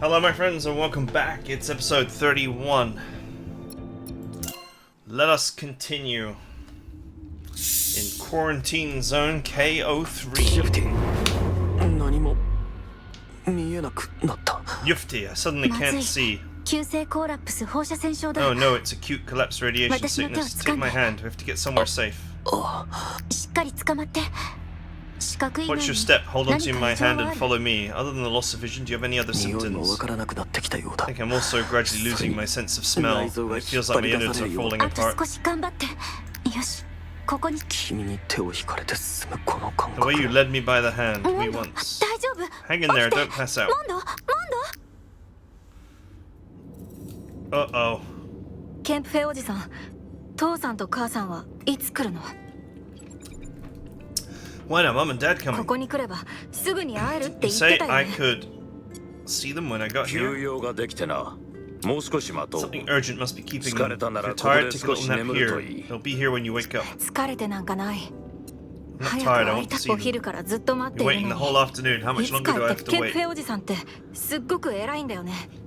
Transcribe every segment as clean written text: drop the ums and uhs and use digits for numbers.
Hello my friends and welcome back. It's episode 31. Let us continue in Quarantine Zone KO3. Yufti, I suddenly can't see. Oh no, it's acute collapse radiation sickness. Take my hand, we have to get somewhere safe. Watch your step, hold onto my hand and follow me. Other than the loss of vision, do you have any other symptoms? I think I'm also gradually losing my sense of smell. It feels like my innards are falling apart. The way you led me by the hand, me once. Hang in there, don't pass out. Uh-oh. When are Mom and Dad coming? You say I could see them when I got here? Something urgent must be keeping them. If you're tired, take a little nap here. They'll be here when you wake up. I'm not tired, I want to see them. You're waiting the whole afternoon. How much longer do I have to wait?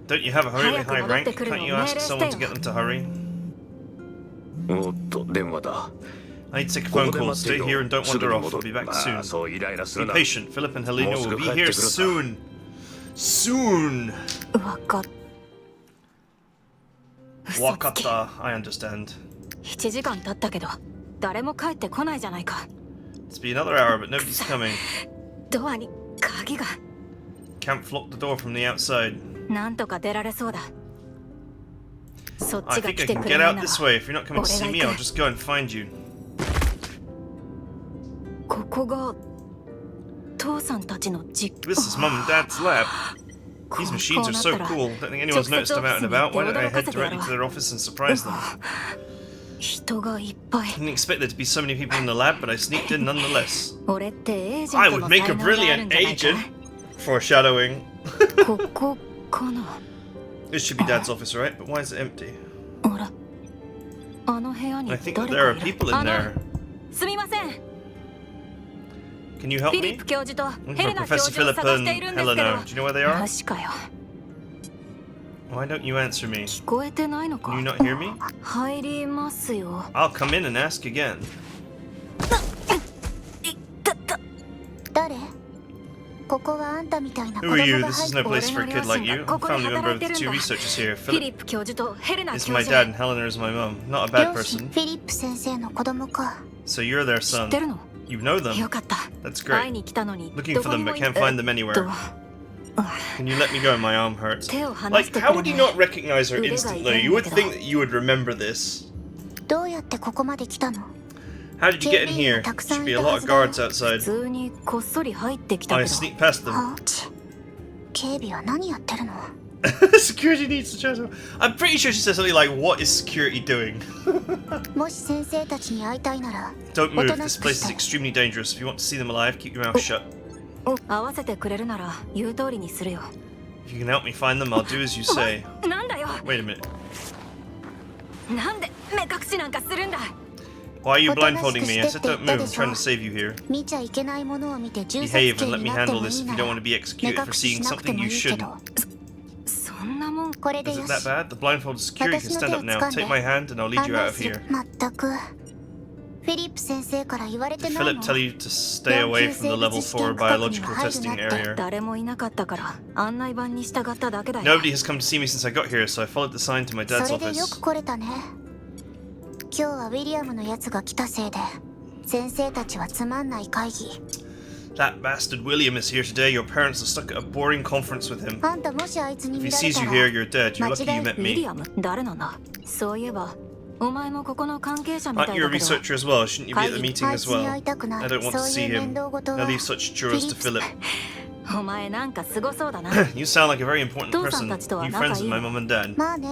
Don't you have a really high rank? Can't you ask someone to get them to hurry? I need to take a phone call. Stay here and don't wander off. I'll be back soon. Be patient. Philip and Helena will be here soon. Soon! Wakata. I understand. It's been another hour, but nobody's coming. Can't lock the door from the outside. I think I can get out this way. If you're not coming to see me, I'll just go and find you. This is Mum and Dad's lab. These machines are so cool. Don't think anyone's noticed them out and about. Why don't I head directly to their office and surprise them? Didn't expect there to be so many people in the lab, but I sneaked in nonetheless. I would make a brilliant agent. Foreshadowing. This should be Dad's office, right? But why is it empty? I think that there are people in there. Can you help me? Looking for Professor Philip and Helena. Do you know where they are? Why don't you answer me? Can you not hear me? I'll come in and ask again. Who are you? This is no place for a kid like you. I'm a family member of the two researchers here. Philip is my dad and Helena is my mum. Not a bad person. So you're their son. You know them. That's great. Looking for them but can't find them anywhere. Can you let me go? My arm hurts. Like, how would you not recognize her instantly? You would think that you would remember this. How did you get in here? There should be a lot of guards outside. I sneaked past them. Security needs to transfer. I'm pretty sure she said something like, "What is security doing?" Don't move. This place is extremely dangerous. If you want to see them alive, keep your mouth shut. If you can help me find them, I'll do as you say. Wait a minute. Why are you blindfolding me? I said don't move. I'm trying to save you here. Behave and let me handle this if you don't want to be executed for seeing something you shouldn't. Is it that bad? The blindfold is secure. You can stand up now. Take my hand and I'll lead you out of here. Did Philip tell you to stay away from the level 4 biological testing area? Nobody has come to see me since I got here, so I followed the sign to my dad's office. That bastard William is here today. Your parents are stuck at a boring conference with him. If he sees you here, you're dead. You're lucky you met me. Aren't you a researcher as well? Shouldn't you be at the meeting as well? I don't want to see him. I leave such chores to Philip. You sound like a very important person. You friends with my mum and dad? Kind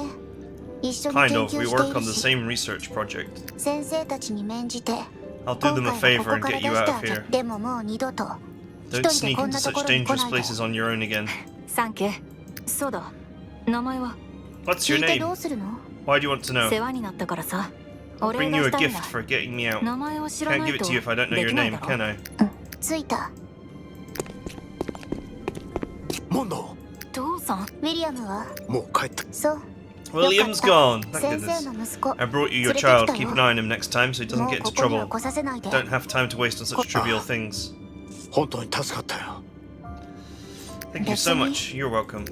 of. We work on the same research project. I'll do them a favor and get you out of here. Don't sneak into such dangerous places on your own again. What's your name? Why do you want to know? I'll bring you a gift for getting me out. Can't give it to you if I don't know your name, can I? William's gone. Thank goodness. I brought you your child. Keep an eye on him next time so he doesn't get into trouble. Don't have time to waste on such trivial things. Thank you so much. You're welcome.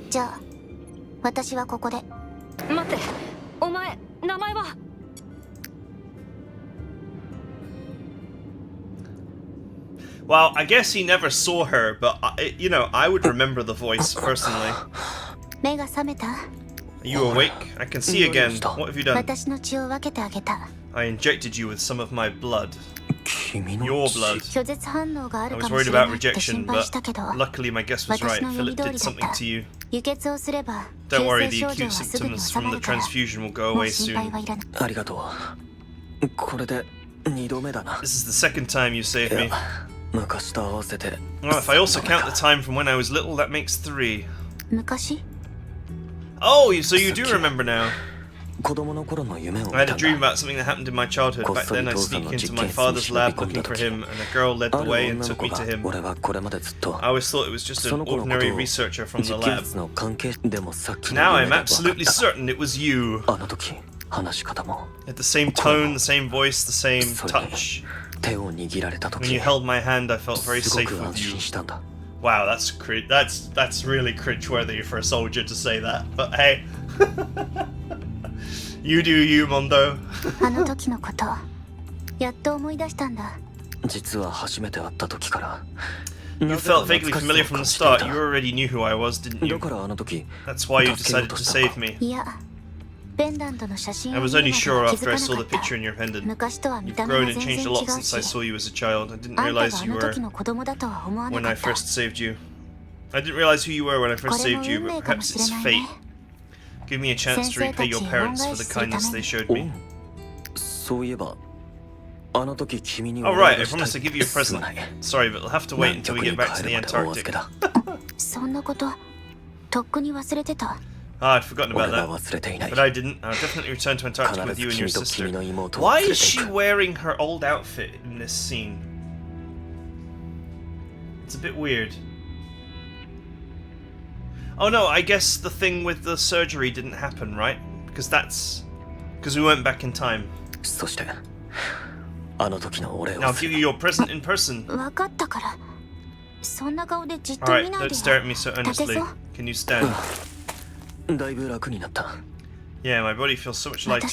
Well, I guess he never saw her, but you know, I would remember the voice personally. Are you awake? I can see again. What have you done? I injected you with some of my blood. Your blood. I was worried about rejection, but luckily my guess was right. Philip did something to you. Don't worry, the acute symptoms from the transfusion will go away soon. This is the second time you saved me. Well, if I also count the time from when I was little, that makes 3. Oh, so you do remember now. I had a dream about something that happened in my childhood. Back then I sneaked into my father's lab looking for him, and a girl led the way and took me to him. I always thought it was just an ordinary researcher from the lab. Now I'm absolutely certain it was you. At the same tone, the same voice, the same touch. When you held my hand, I felt very safe with you. Wow, that's really cringeworthy for a soldier to say that. But hey, you do you, Mondo. You felt vaguely familiar from the start. You already knew who I was, didn't you? That's why you decided to save me. I was only sure after I saw the picture in your pendant. You've grown and changed a lot since I saw you as a child. I didn't realize you were when I first saved you. I didn't realize who you were when I first saved you, but perhaps it's fate. Give me a chance to repay your parents for the kindness they showed me. Oh right, I promised to give you a present. Sorry, but it'll have to wait until we get back to the Antarctic. Ah, I'd forgotten about that. But I didn't. I'll definitely return to Antarctica with you and your sister. Why is she wearing her old outfit in this scene? It's a bit weird. Oh no, I guess the thing with the surgery didn't happen, right? Because we went back in time. Now I'll give you your present in person. Alright, don't stare at me so earnestly. Can you stand? Yeah, my body feels so much lighter.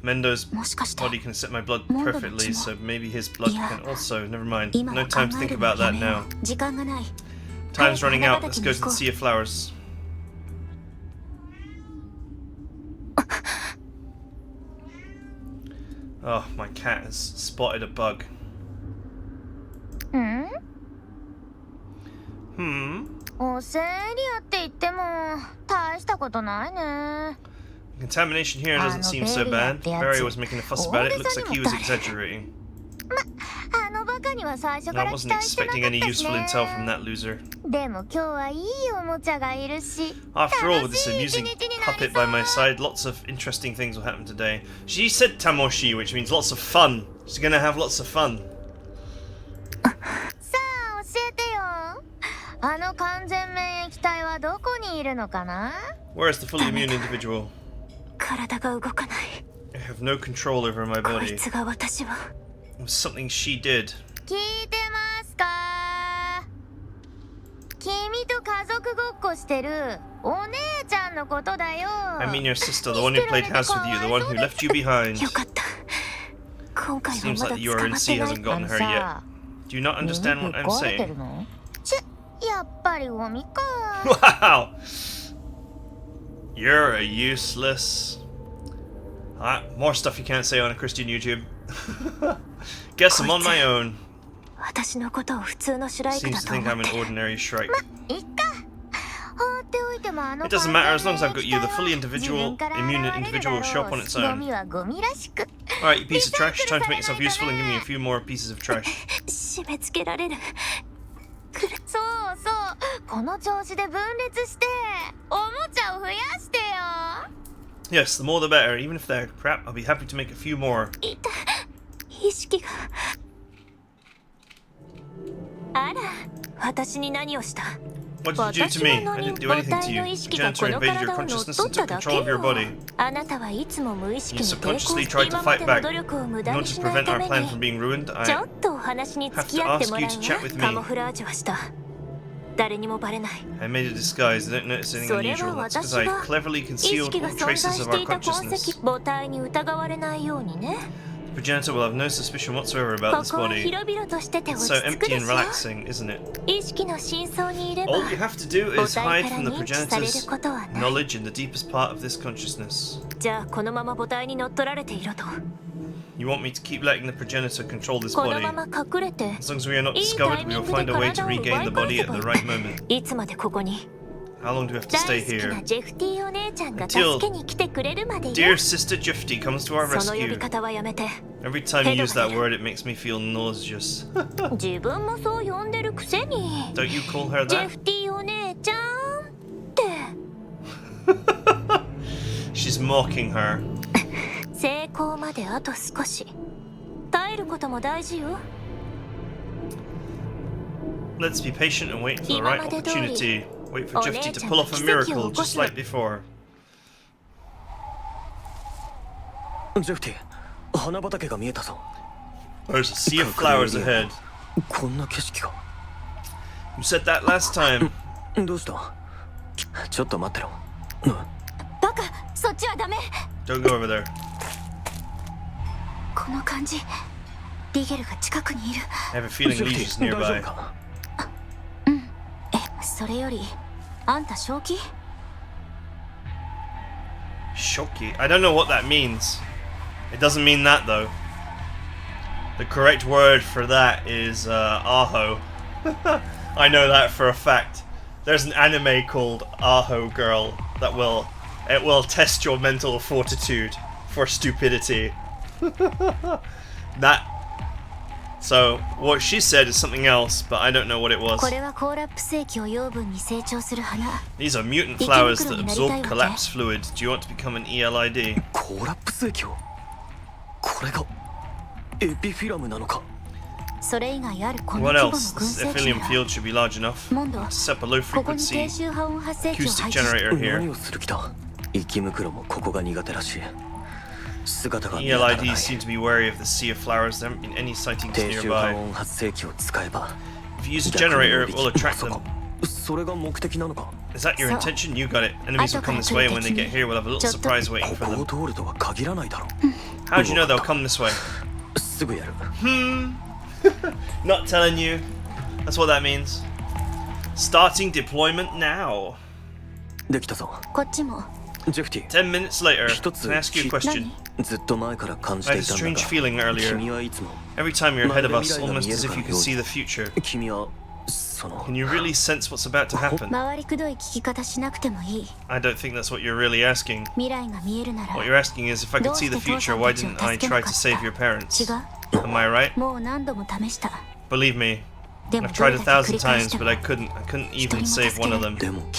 Mendo's body can accept my blood perfectly, so maybe his blood can also. Never mind. No time to think about that now. Time's running out. Let's go to the Sea of Flowers. Oh, my cat has spotted a bug. Contamination here doesn't seem so bad. Barry was making a fuss about it. Looks like he was exaggerating. I wasn't expecting any useful intel from that loser. After all, with this amusing puppet by my side, lots of interesting things will happen today. She said tamoshi, which means lots of fun. She's gonna have lots of fun. Where is the fully immune individual? I have no control over my body. It was something she did. I mean your sister, the one who played house with you, the one who left you behind. Seems like the URNC hasn't gotten her yet. Do you not understand what I'm saying? Wow! You're a useless... more stuff you can't say on a Christian YouTube. Guess I'm on my own. Seems to think I'm an ordinary shrike. It doesn't matter as long as I've got you. The fully immune individual will show up on its own. Alright, you piece of trash. Time to make yourself useful and give me a few more pieces of trash. Yes, the more the better. Even if they're crap, I'll be happy to make a few more. What did you do to me? I didn't do anything to you. The janitor invaded your consciousness and took control of your body. You subconsciously tried to fight back. In order to prevent our plan from being ruined, I have to ask you to chat with me. I made a disguise. I don't notice anything unusual. That's because I cleverly concealed all traces of our consciousness. The progenitor will have no suspicion whatsoever about this body. It's so empty and relaxing, isn't it? All you have to do is hide from the progenitor's knowledge in the deepest part of this consciousness. You want me to keep letting the progenitor control this body? As long as we are not discovered, we will find a way to regain the body at the right moment. How long do we have to stay here? Until dear Sister Jifty comes to our rescue. Every time you use that word, it makes me feel nauseous. Don't you call her that? She's mocking her. Let's be patient and wait for the right opportunity. Wait for Jifty to pull off a miracle, just like before. There's a sea of flowers ahead. You said that last time. Don't go over there. I have a feeling Liege's nearby. Shoki? I don't know what that means. It doesn't mean that though. The correct word for that is Aho. I know that for a fact. There's an anime called Aho Girl that will test your mental fortitude for stupidity. So what she said is something else, but I don't know what it was. These are mutant flowers that absorb collapse fluid. Do you want to become an ELID? What else? This epithelium field should be large enough. Set a low frequency acoustic generator here. ELIDs seem to be wary of the sea of flowers. There haven't been any sightings nearby. If you use a generator, it will attract them. Is that your intention? You got it. Enemies will come this way, and when they get here, we'll have a little surprise waiting for them. How do you know they'll come this way? Not telling you. That's what that means. Starting deployment now. 10 minutes later, can I ask you a question? I had a strange feeling earlier. Every time you're ahead of us, almost as if you can see the future. Can you really sense what's about to happen? I don't think that's what you're really asking. What you're asking is, if I could see the future, why didn't I try to save your parents? Am I right? Believe me, I've tried 1,000 times, but I couldn't even save one of them. I can't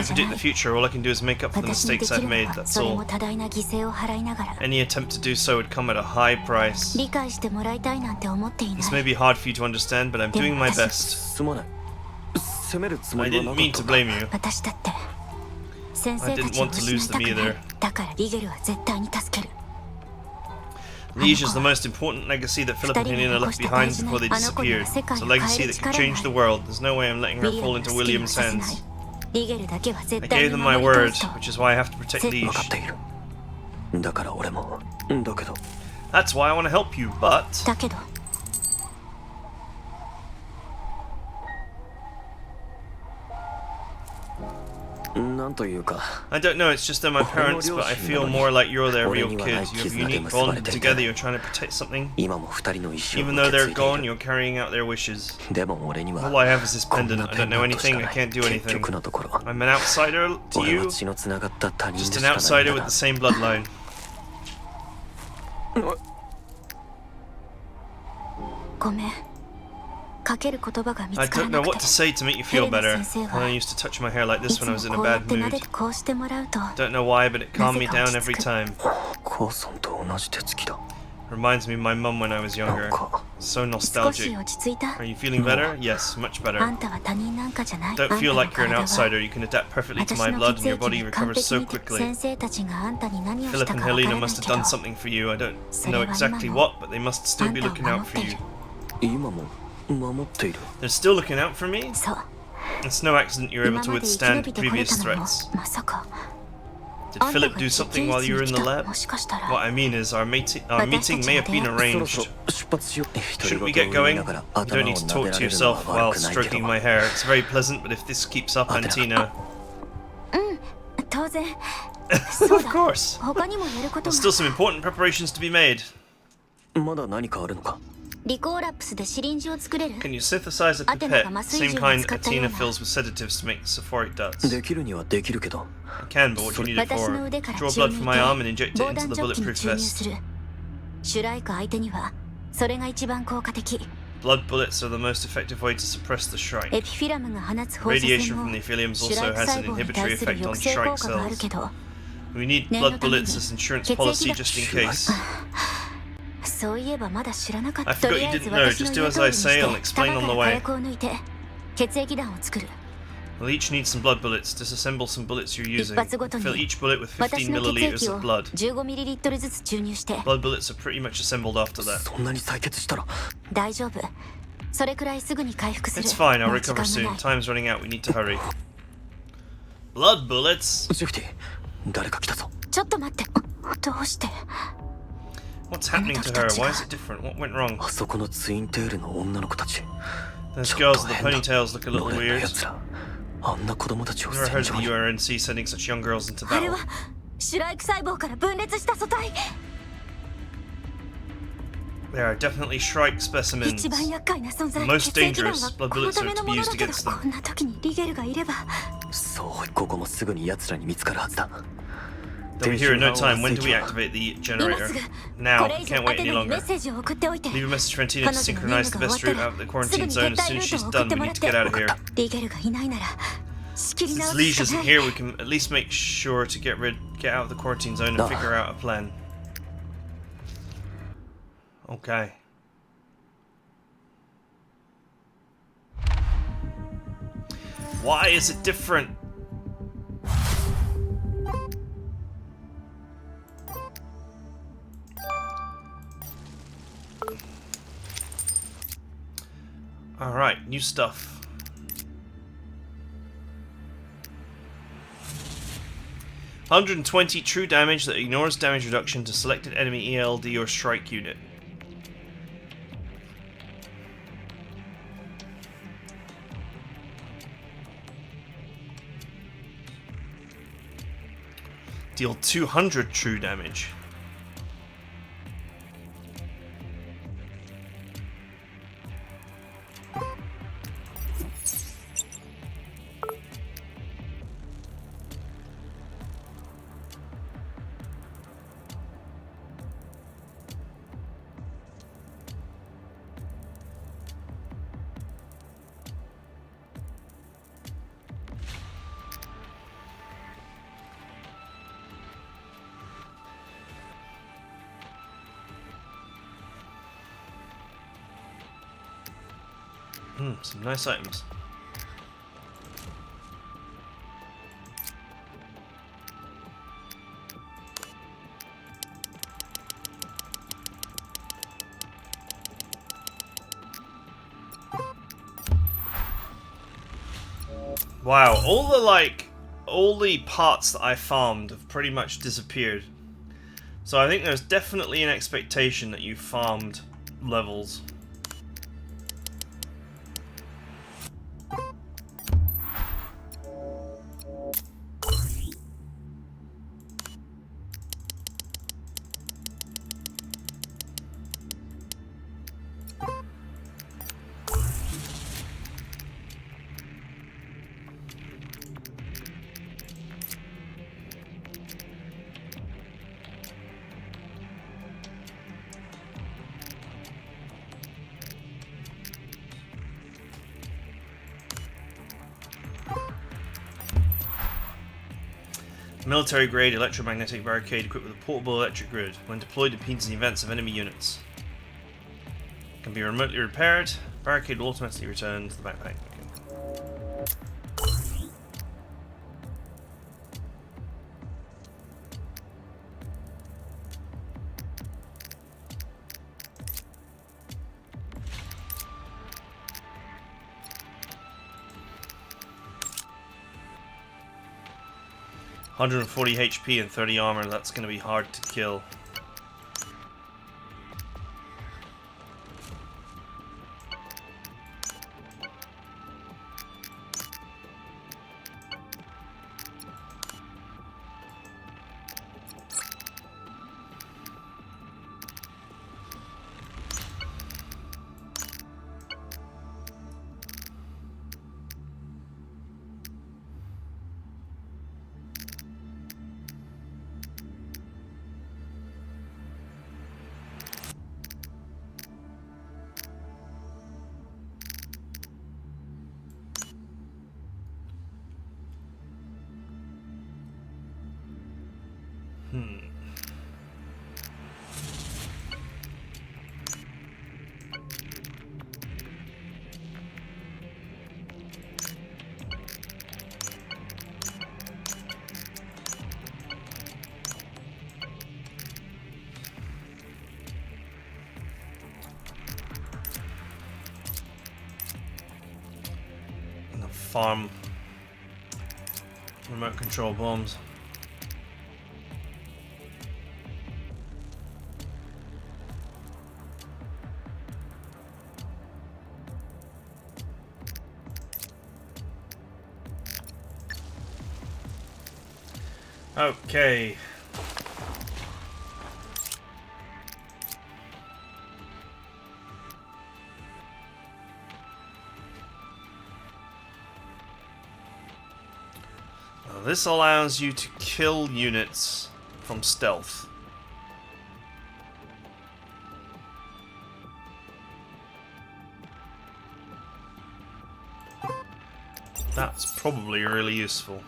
predict the future. All I can do is make up for the mistakes I've made, that's all. Any attempt to do so would come at a high price. This may be hard for you to understand, but I'm doing my best. I didn't mean to blame you. I didn't want to lose them either. Liege is the most important legacy that Philip and Helena left behind before they disappeared. It's a legacy that could change the world. There's no way I'm letting her fall into William's hands. I gave them my word, which is why I have to protect Liege. That's why I want to help you, but... I don't know, it's just they're my parents, but I feel more like you're their real kid. You have a unique bond, together you're trying to protect something. Even though they're gone, you're carrying out their wishes. All I have is this pendant. I don't know anything, I can't do anything. I'm an outsider to you, just an outsider with the same bloodline. I don't know what to say to make you feel better. I used to touch my hair like this when I was in a bad mood. Don't know why, but it calmed me down every time. Reminds me of my mum when I was younger. So nostalgic. Are you feeling better? Yes, much better. Don't feel like you're an outsider. You can adapt perfectly to my blood and your body recovers so quickly. Philip and Helena must have done something for you. I don't know exactly what, but they must still be looking out for you. They're still looking out for me? It's no accident you were able to withstand previous threats. Did Philip do something while you were in the lab? What I mean is, our meeting may have been arranged. Shouldn't we get going? You don't need to talk to yourself while stroking my hair. It's very pleasant, but if this keeps up, Antina... Of course! There's still some important preparations to be made. Can you synthesize a pipette, same kind Athena fills with sedatives to make cephoric darts? I can, but what do you need it for? Draw blood from my arm and inject it into the bulletproof vest. Blood bullets are the most effective way to suppress the Shrike. Radiation from the epitheliums also has an inhibitory effect on Shrike cells. We need blood bullets as insurance policy just in case. I forgot you didn't know. Just do as I say, I'll explain on the way. We'll each need some blood bullets. Disassemble some bullets you're using. Fill each bullet with 15 milliliters of blood. Blood bullets are pretty much assembled after that. It's fine, I'll recover soon. Time's running out, we need to hurry. Blood bullets? What's happening to her? Why is it different? What went wrong? Those girls with the ponytails look a little weird. I've never heard of the URNC sending such young girls into battle. They are definitely Shrike specimens. The most dangerous. Blood bullets are to be used against them. They'll be here in no time. When do we activate the generator? Now. Can't wait any longer. Leave a message for Antina to synchronize the best route out of the quarantine zone. As soon as she's done, we need to get out of here. Since Liege isn't here, we can at least make sure to get out of the quarantine zone and figure out a plan. Okay. Why is it different? Alright, new stuff. $120 true damage that ignores damage reduction to selected enemy ELD or strike unit. Deal 200 true damage. Some nice items. Wow, all the parts that I farmed have pretty much disappeared. So I think there's definitely an expectation that you farmed levels. Military-grade electromagnetic barricade equipped with a portable electric grid. When deployed, impedes the advance of enemy units. Can be remotely repaired. Barricade will automatically return to the backpack. Okay. 140 HP and 30 armor. That's going to be hard to kill. Farm remote control bombs. Okay. This allows you to kill units from stealth. That's probably really useful.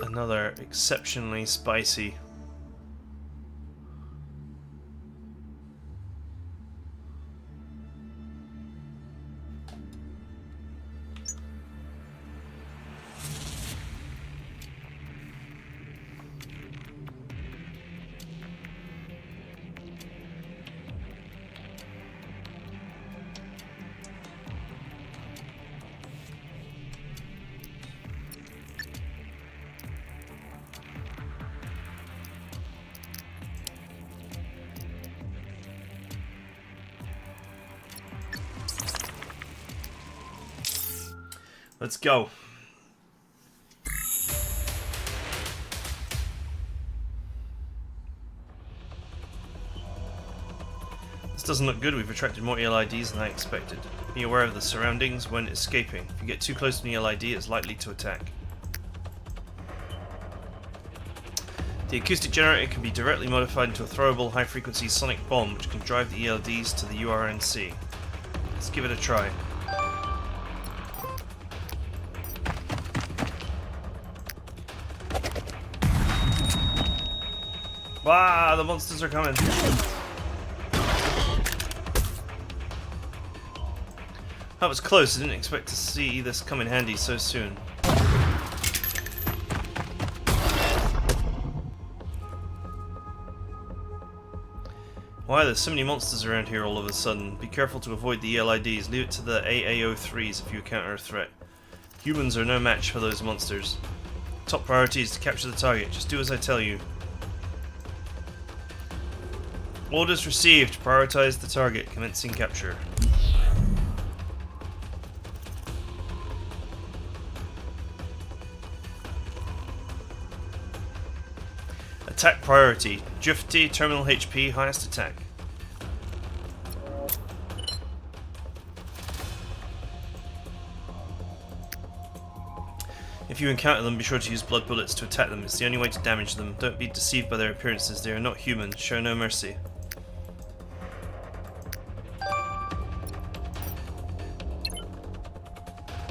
Another exceptionally spicy. Let's go. This doesn't look good. We've attracted more ELIDs than I expected. Be aware of the surroundings when escaping. If you get too close to an ELID, it's likely to attack. The acoustic generator can be directly modified into a throwable high-frequency sonic bomb which can drive the ELDs to the URNC. Let's give it a try. Wow, the monsters are coming. That was close. I didn't expect to see this come in handy so soon. Why, there's so many monsters around here all of a sudden. Be careful to avoid the ELIDs. Leave it to the AAO3s if you encounter a threat. Humans are no match for those monsters. Top priority is to capture the target. Just do as I tell you. Orders received. Prioritize the target. Commencing capture. Attack priority. Drifty, terminal HP, highest attack. If you encounter them, be sure to use blood bullets to attack them. It's the only way to damage them. Don't be deceived by their appearances. They are not human. Show no mercy.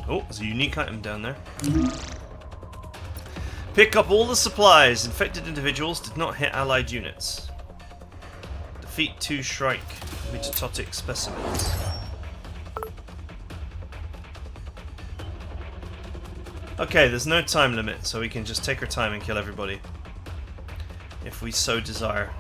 Oh, there's a unique item down there. Pick up all the supplies. Infected individuals did not hit allied units. Defeat 2 Shrike mitotic specimens. Okay, there's no time limit, so we can just take our time and kill everybody. If we so desire.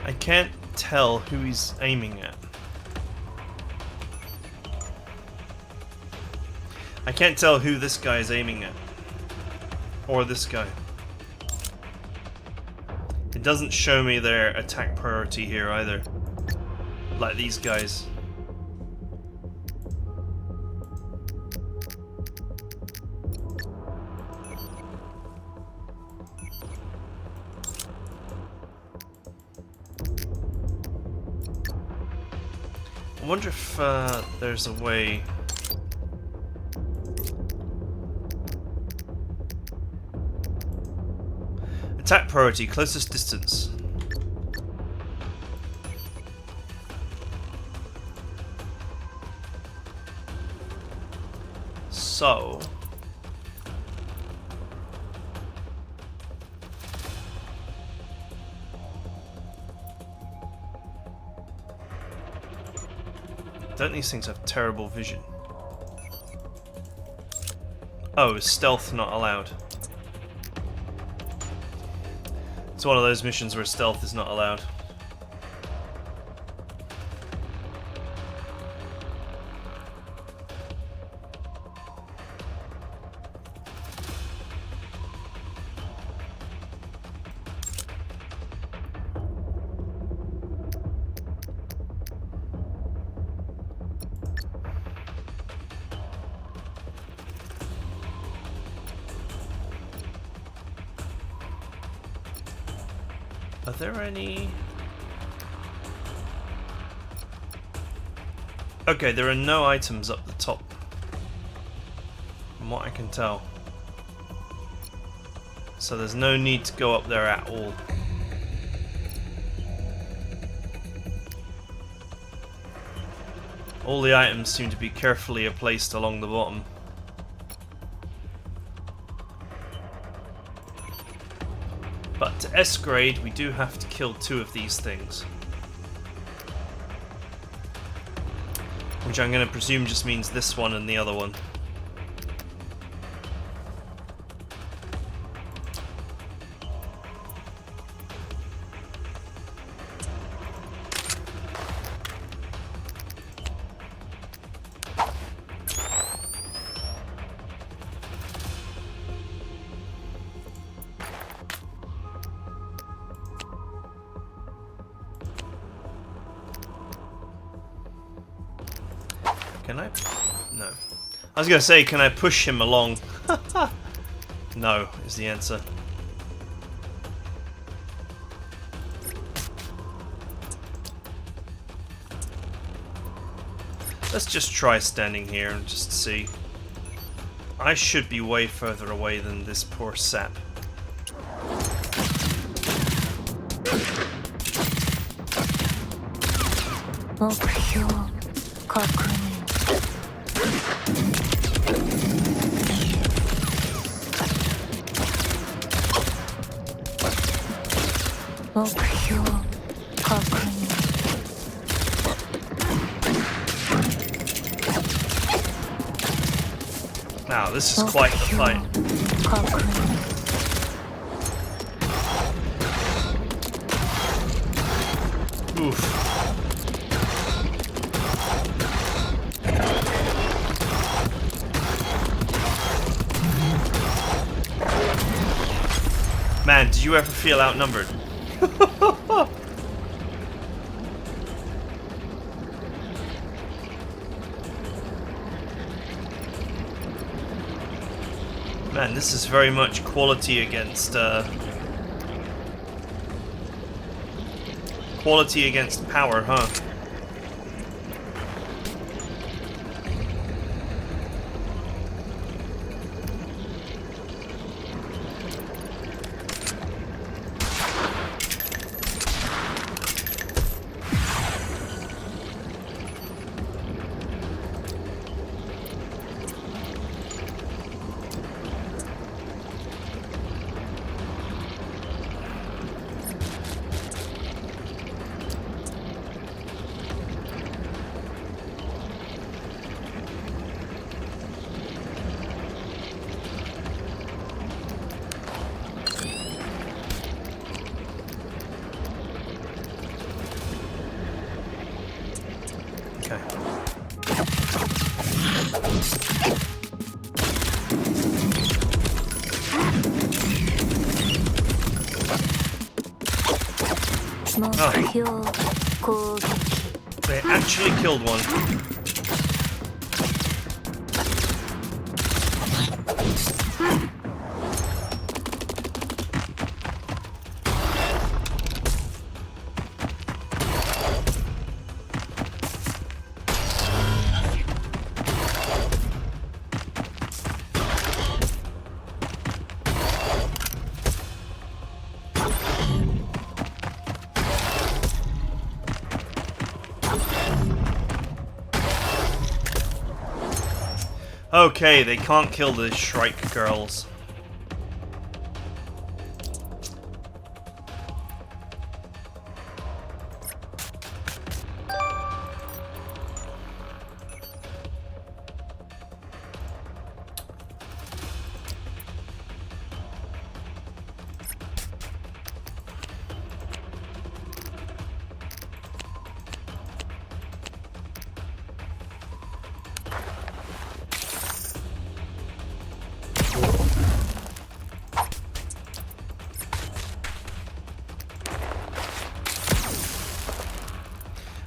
I can't tell who he's aiming at. I can't tell who this guy is aiming at. Or this guy. It doesn't show me their attack priority here either. Like these guys. I wonder if there's a way. Attack priority, closest distance. So. Don't these things have terrible vision? Oh, is stealth not allowed? It's one of those missions where stealth is not allowed. Are there any... Okay, there are no items up the top, from what I can tell. So there's no need to go up there at all. All the items seem to be carefully placed along the bottom. But to S-grade, we do have to kill 2 of these things. Which I'm going to presume just means this one and the other one. Can I? No. I was going to say, can I push him along? No, is the answer. Let's just try standing here and just see. I should be way further away than this poor sap. Now, this is quite the fight. Oof. Man, did you ever feel outnumbered? Man, this is very much quality against power, huh? Okay. Oh. They actually killed one. Okay, they can't kill the Shrike girls.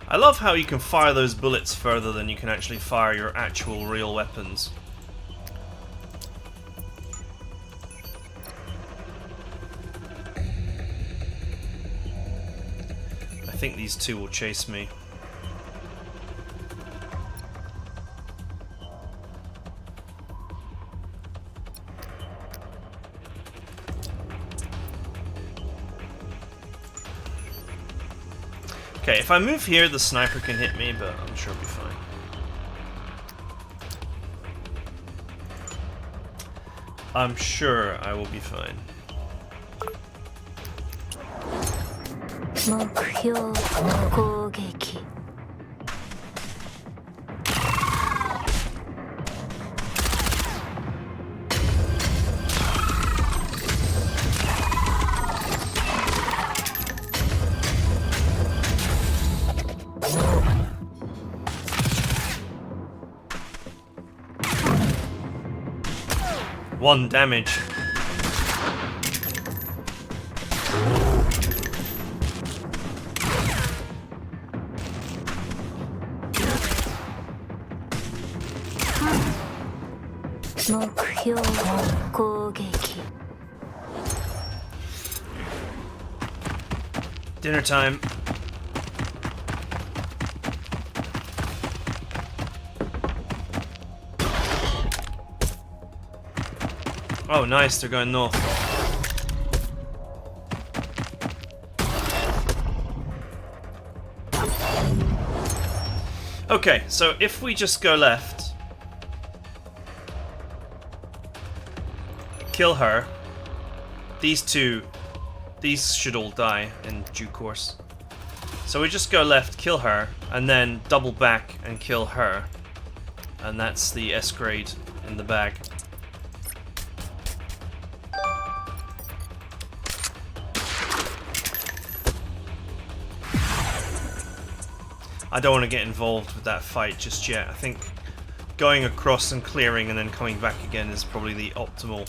I love how you can fire those bullets further than you can actually fire your actual real weapons. I think these two will chase me. Okay, if I move here, the sniper can hit me, but I'm sure it'll be fine. I'm sure I will be fine. One damage. Dinner time. Oh, nice, they're going north. Okay, so if we just go left, kill her, these should all die in due course. So we just go left, kill her, and then double back and kill her. And that's the S grade in the bag. I don't want to get involved with that fight just yet. I think going across and clearing and then coming back again is probably the optimal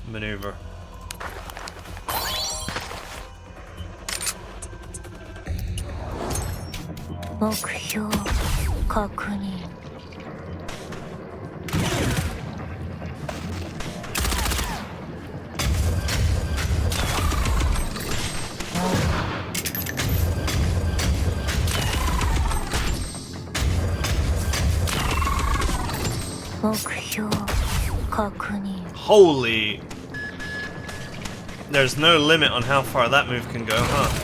maneuver. Holy! There's no limit on how far that move can go, huh?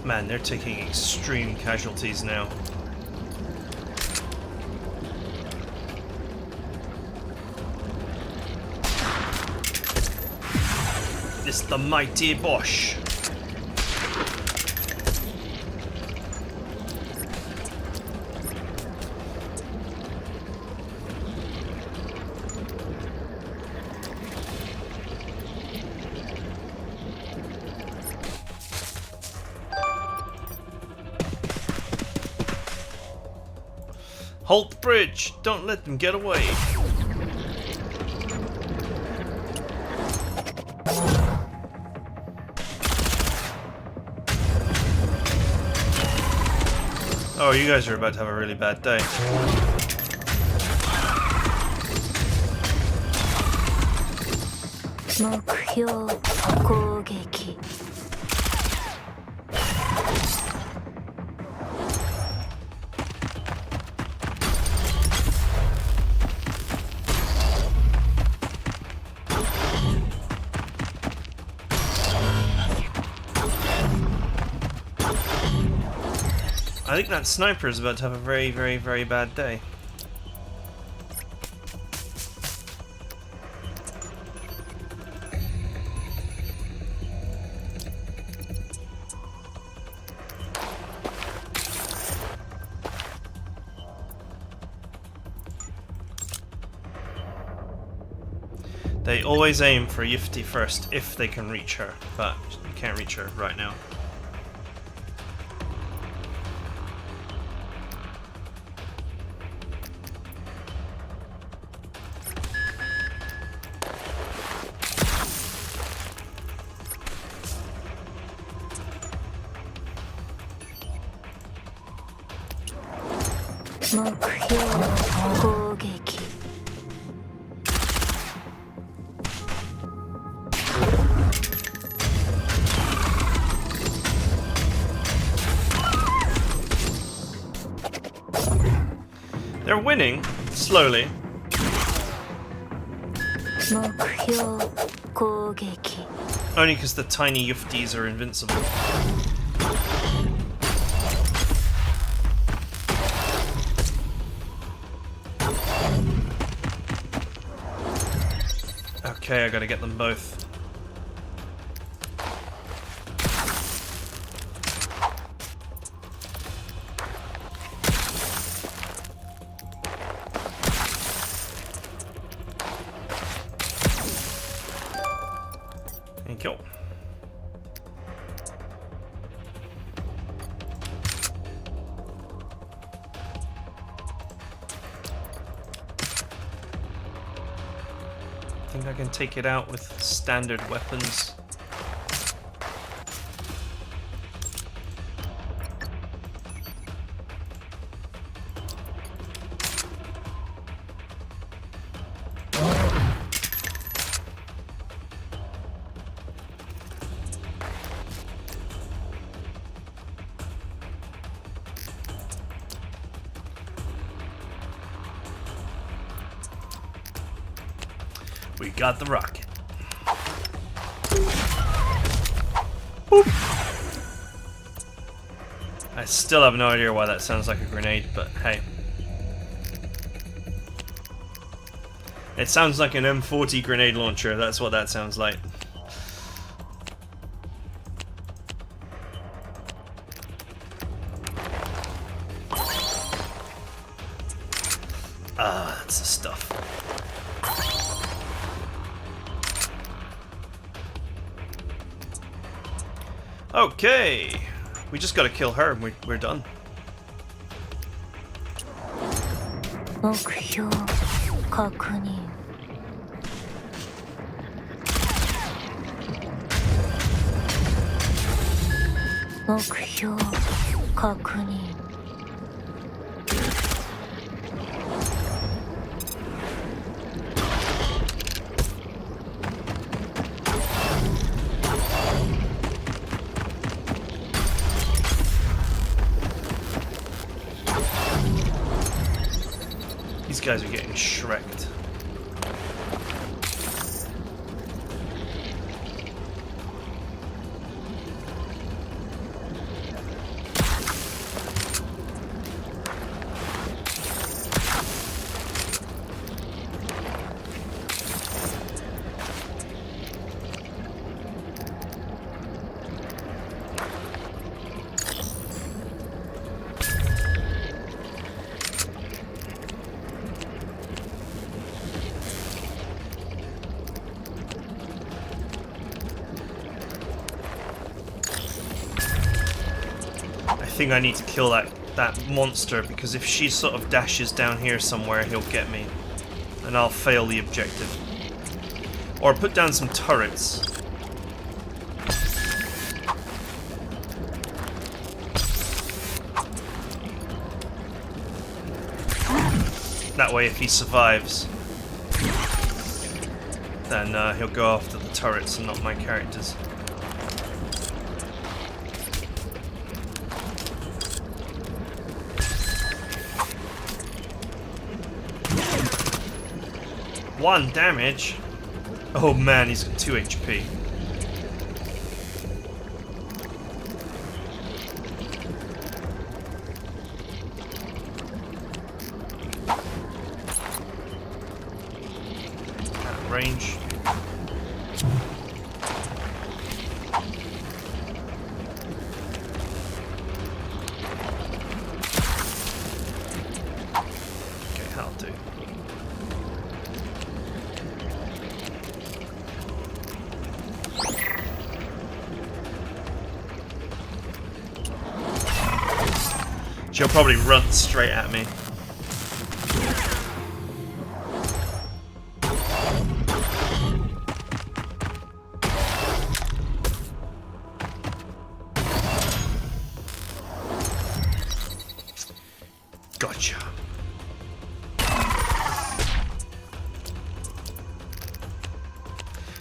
Man, they're taking extreme casualties now. It's the mighty Bosch. Hold the bridge! Don't let them get away! Oh, you guys are about to have a really bad day. I think that sniper is about to have a very, very, very bad day. They always aim for Yifty first if they can reach her, but you can't reach her right now. They're winning, slowly. Only because the tiny Yufties are invincible. Okay, I gotta get them both. Thank you. I think I can take it out with standard weapons. We got the rocket. Boop. I still have no idea why that sounds like a grenade, but hey. It sounds like an M40 grenade launcher, that's what that sounds like. Ah, that's the stuff. Okay, we just gotta kill her and we're done. These guys are getting shreked. I think I need to kill that monster, because if she sort of dashes down here somewhere, he'll get me. And I'll fail the objective. Or put down some turrets. That way, if he survives, then he'll go after the turrets and not my characters. One damage. Oh man, he's got 2 HP. At range. Okay, that'll do. She'll probably run straight at me. Gotcha.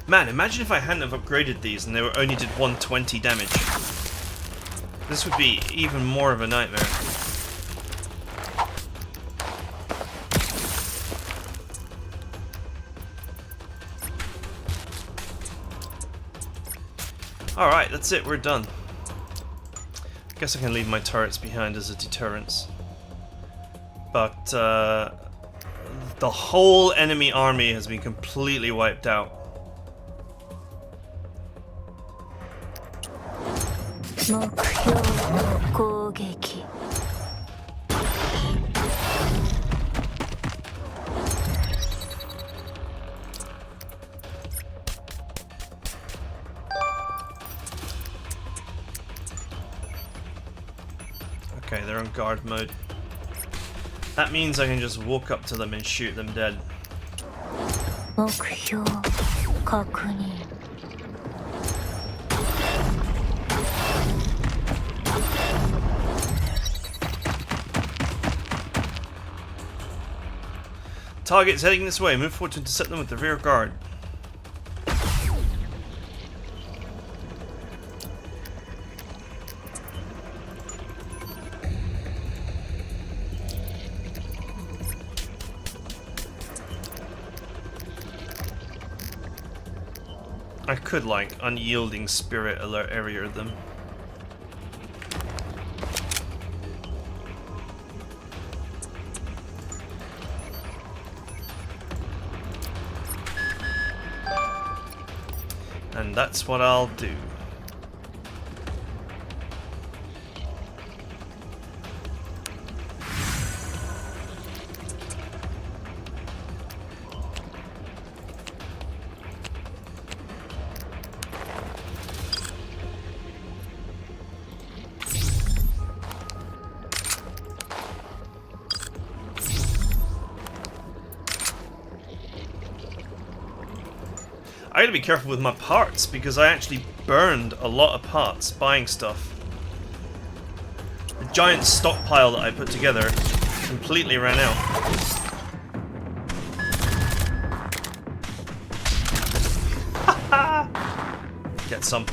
Man, imagine if I hadn't have upgraded these and they were only did 120 damage. This would be even more of a nightmare. Alright, that's it, we're done. Guess I can leave my turrets behind as a deterrence. But, the whole enemy army has been completely wiped out. Okay, they're on guard mode. That means I can just walk up to them and shoot them dead. Target's heading this way. Move forward to intercept them with the rear guard. I could, like, unyielding spirit alert area them. And that's what I'll do. I gotta be careful with my parts because I actually burned a lot of parts buying stuff. The giant stockpile that I put together completely ran out. Get some.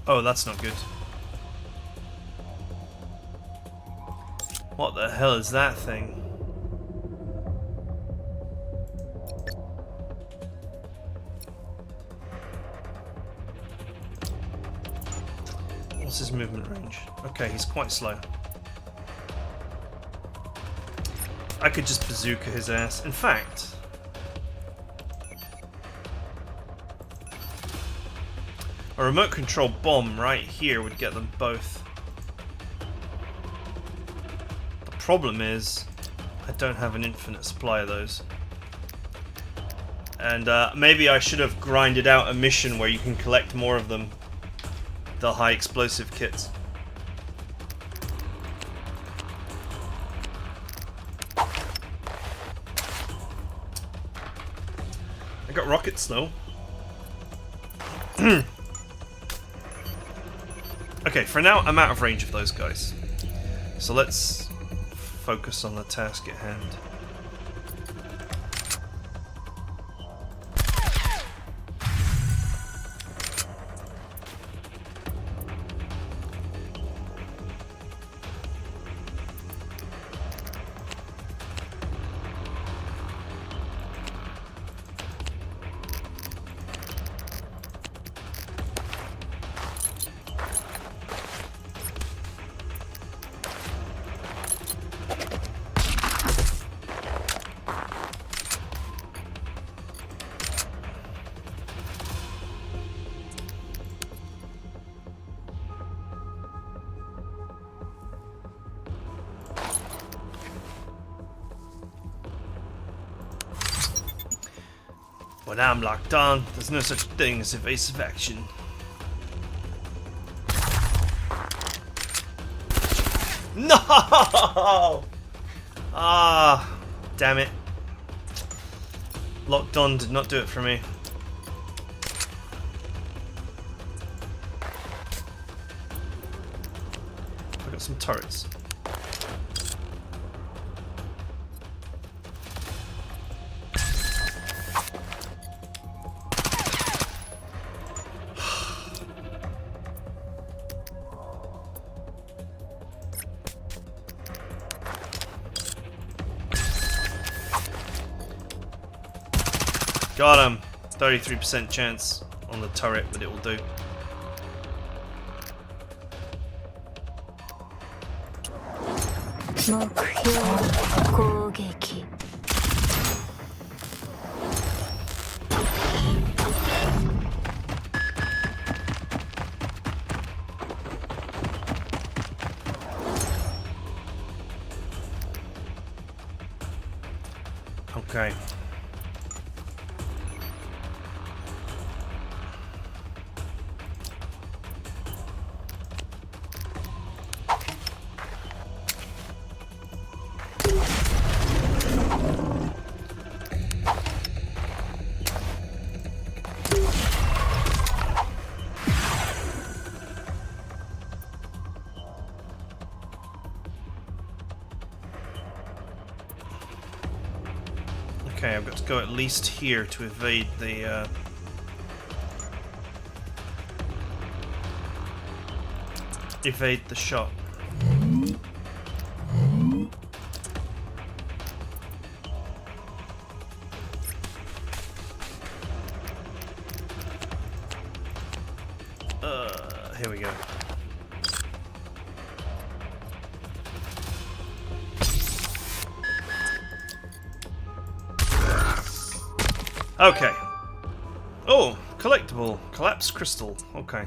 Oh, that's not good. What the hell is that thing? What's his movement range? Okay, he's quite slow. I could just bazooka his ass. In fact, a remote control bomb right here would get them both. Problem is, I don't have an infinite supply of those. And maybe I should have grinded out a mission where you can collect more of them. The high explosive kits. I got rockets though. Okay, for now I'm out of range of those guys. So let's focus on the task at hand. When I'm locked on, there's no such thing as evasive action. No! Ah, damn it. Locked on did not do it for me. I got some turrets. Got him! 33% chance on the turret, but it will do. Okay. Okay, I've got to go at least here to evade the shot. Here we go. Okay. Oh, collectible. Collapsed crystal. Okay.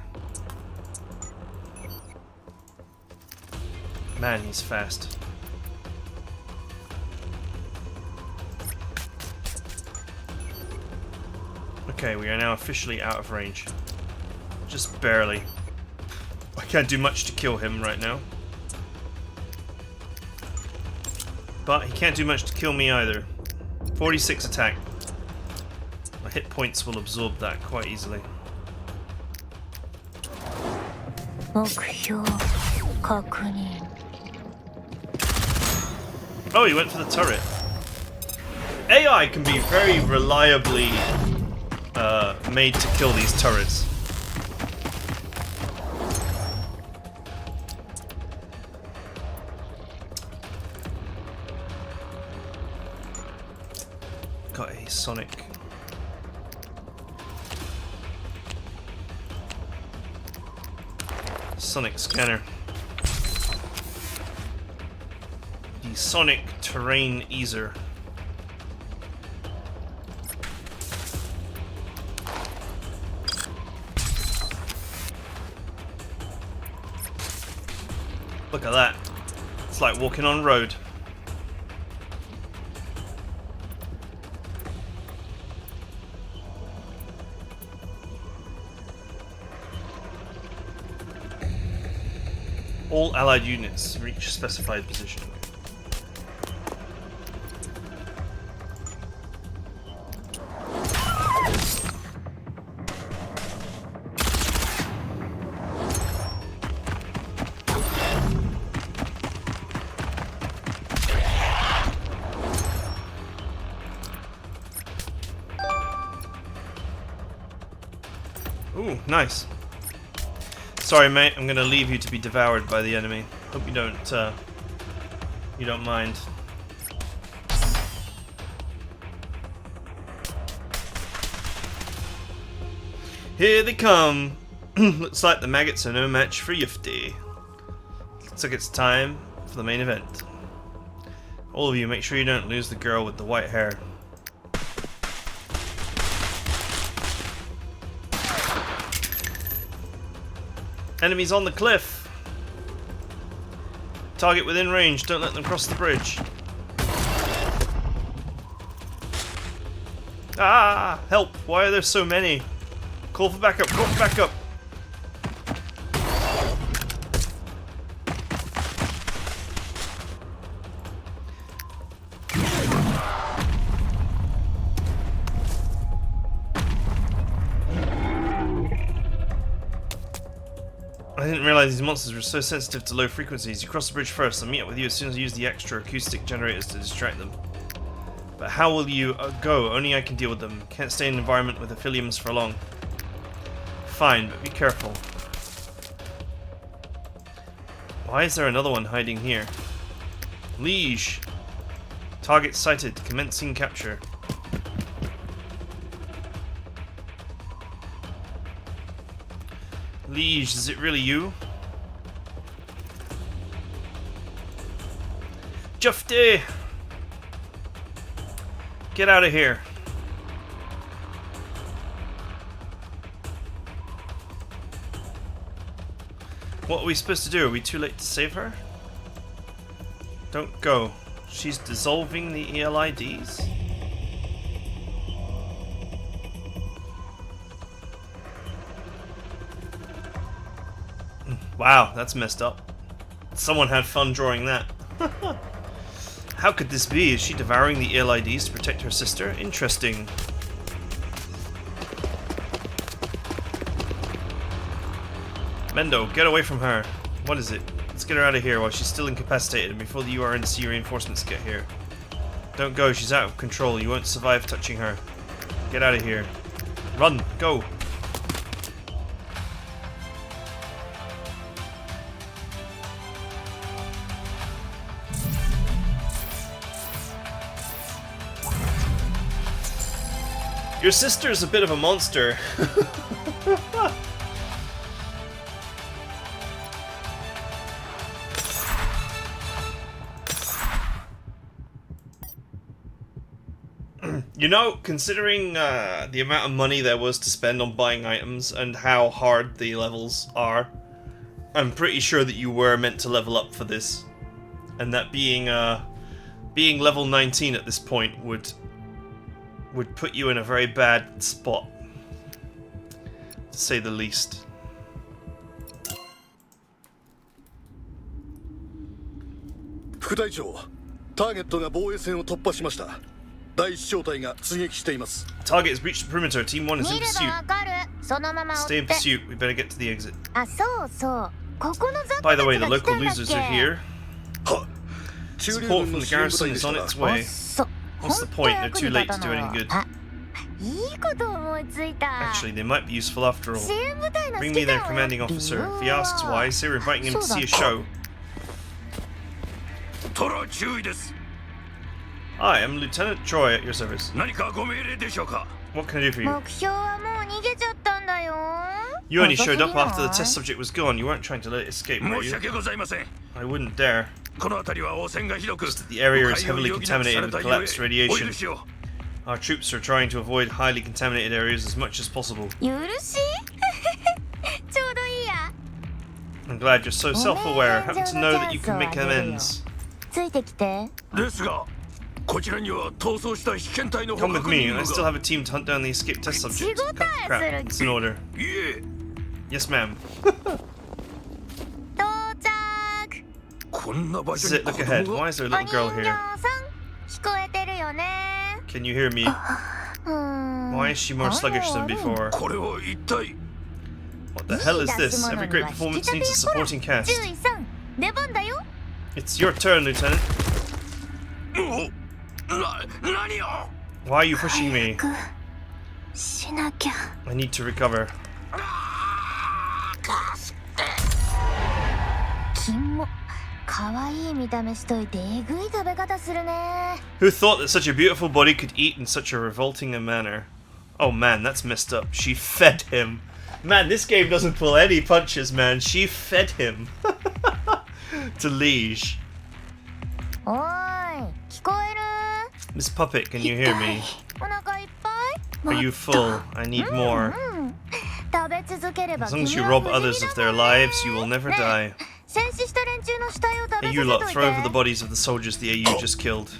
Man, he's fast. Okay, we are now officially out of range. Just barely. I can't do much to kill him right now. But he can't do much to kill me either. 46 attack. My hit points will absorb that quite easily. Oh, he went for the turret. AI can be very reliably made to kill these turrets. Got a Sonic. Sonic scanner. The Sonic terrain easer. Look at that. It's like walking on road. All allied units reach specified position. Ooh, nice. Sorry, mate. I'm gonna leave you to be devoured by the enemy. Hope you don't mind. Here they come. Looks like the maggots are no match for Yufti. Looks like it's time for the main event. All of you, make sure you don't lose the girl with the white hair. Enemies on the cliff. Target within range. Don't let them cross the bridge. Ah! Help! Why are there so many? Call for backup. Call for backup. I didn't realize these monsters were so sensitive to low frequencies. You cross the bridge first. I'll meet up with you as soon as I use the extra acoustic generators to distract them. But how will you go? Only I can deal with them. Can't stay in an environment with apheliums for long. Fine, but be careful. Why is there another one hiding here? Liege! Target sighted. Commencing capture. Liege, is it really you? Jufti! Get out of here. What are we supposed to do? Are we too late to save her? Don't go. She's dissolving the ELIDs? Wow, that's messed up. Someone had fun drawing that. How could this be? Is she devouring the ELIDs to protect her sister? Interesting. Mendo, get away from her. What is it? Let's get her out of here while she's still incapacitated and before the URNC reinforcements get here. Don't go, she's out of control. You won't survive touching her. Get out of here. Run, go. Your sister's a bit of a monster. You know, considering the amount of money there was to spend on buying items and how hard the levels are, I'm pretty sure that you were meant to level up for this. And that being level 19 at this point would put you in a very bad spot, to say the least. Target has breached the perimeter. Team 1 is in pursuit. Stay in pursuit. We better get to the exit. By the way, the local losers are here. Support from the garrison is on its way. What's the point? They're too late to do any good. Actually, they might be useful after all. Bring me their commanding officer. If he asks why, say we're inviting him to see a show. Hi, I'm Lieutenant Troy at your service. What can I do for you? You only showed up after the test subject was gone. You weren't trying to let it escape, were you? I wouldn't dare. Just that the area is heavily contaminated with collapsed radiation. Our troops are trying to avoid highly contaminated areas as much as possible. I'm glad you're so self-aware. Happen to know that you can make amends. Come with me. I still have a team to hunt down the escaped test subjects. Crap, it's in order. Yes, ma'am. This is it, look ahead. Why is there a little girl here? Can you hear me? Why is she more sluggish than before? What the hell is this? Every great performance needs a supporting cast. It's your turn, Lieutenant. Why are you pushing me? I need to recover. Who thought that such a beautiful body could eat in such a revolting a manner? Oh man, that's messed up. She fed him. Man, this game doesn't pull any punches, man. She fed him. To Liege. Miss Puppet, can you hear me? Are you full? I need more. As long as you rob others of their lives, you will never die. Hey, you lot, throw over the bodies of the soldiers the AU just killed.